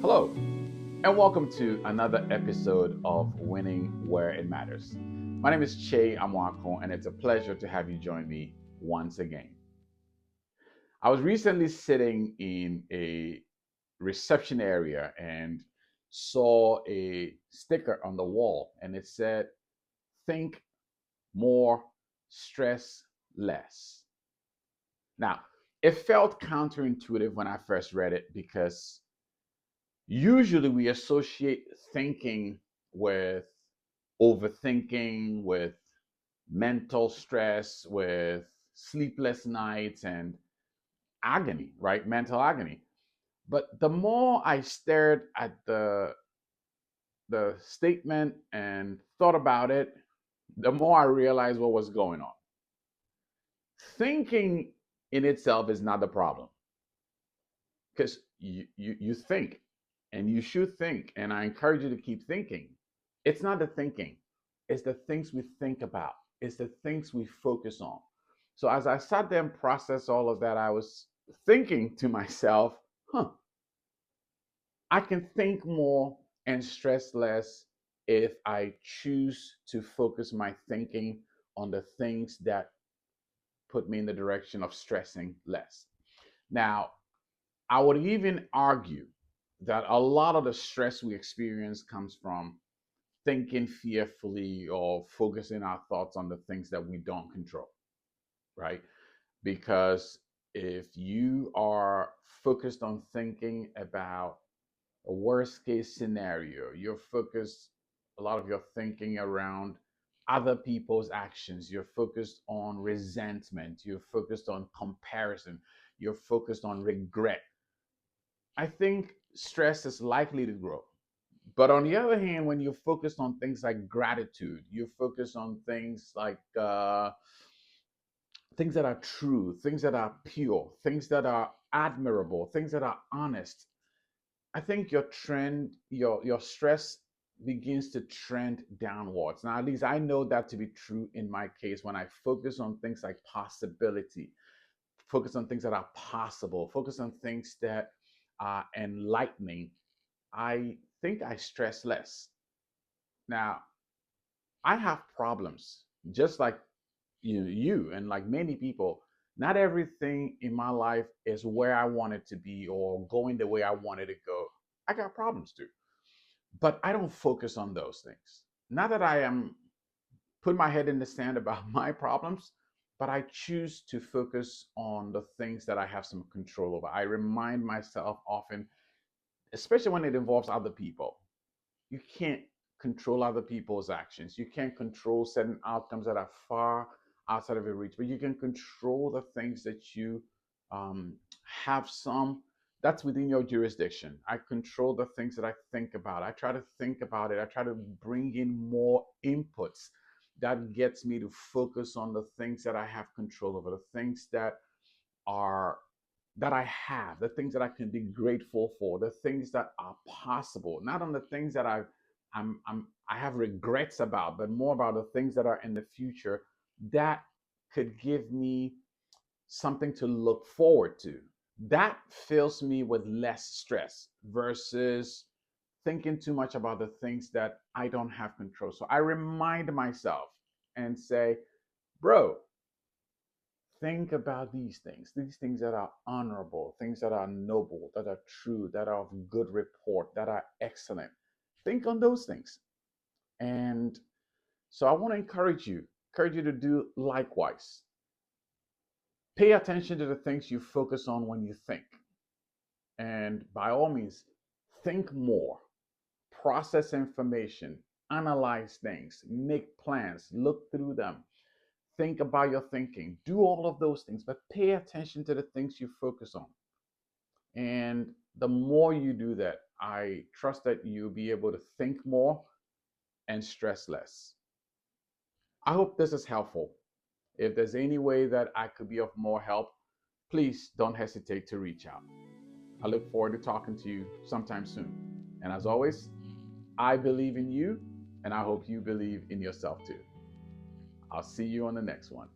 Hello, and welcome to another episode of Winning Where It Matters. My name is Kyei Amoako, and it's a pleasure to have you join me once again. I was recently sitting in a reception area and saw a sticker on the wall, and it said, "Think more, stress less." Now, it felt counterintuitive when I first read it because usually we associate thinking with overthinking, with mental stress, with sleepless nights and agony, right? Mental agony. But the more I stared at the statement and thought about it, the more I realized what was going on. Thinking in itself is not the problem because you think and you should think. And I encourage you to keep thinking. It's not the thinking, it's the things we think about, it's the things we focus on. So as I sat there and processed all of that, I was thinking to myself, I can think more and stress less if I choose to focus my thinking on the things that put me in the direction of stressing less. Now, I would even argue that a lot of the stress we experience comes from thinking fearfully or focusing our thoughts on the things that we don't control, right? Because if you are focused on thinking about a worst case scenario, you're focused a lot of your thinking around other people's actions, you're focused on resentment, you're focused on comparison, you're focused on regret. I think stress is likely to grow. But on the other hand, when you're focused on things like gratitude, you focus on things like things that are true, things that are pure, things that are admirable, things that are honest. I think your trend, your stress begins to trend downwards. Now, at least I know that to be true in my case when I focus on things like possibility, focus on things that are possible, focus on things that are enlightening. I think I stress less. Now, I have problems, just like you and like many people. Not everything in my life is where I want it to be or going the way I wanted to go. I got problems too, but I don't focus on those things. Not that I am put my head in the sand about my problems, but I choose to focus on the things that I have some control over. I remind myself often, especially when it involves other people, you can't control other people's actions. You can't control certain outcomes that are far outside of your reach, but you can control the things that you um, have some that's within your jurisdiction. I control the things that I think about. I try to think about it. I try to bring in more inputs that gets me to focus on the things that I have control over, the things are that I have, the things that I can be grateful for, the things that are possible, not on the things that I have regrets about, but more about the things that are in the future that could give me something to look forward to. That fills me with less stress versus thinking too much about the things that I don't have control. So I remind myself and say, bro, think about these things that are honorable, things that are noble, that are true, that are of good report, that are excellent. Think on those things. And so I want to encourage you to do likewise. Pay attention to the things you focus on when you think. And by all means, think more, process information, analyze things, make plans, look through them, think about your thinking, do all of those things, but pay attention to the things you focus on. And the more you do that, I trust that you'll be able to think more and stress less. I hope this is helpful. If there's any way that I could be of more help, please don't hesitate to reach out. I look forward to talking to you sometime soon. And as always, I believe in you, and I hope you believe in yourself too. I'll see you on the next one.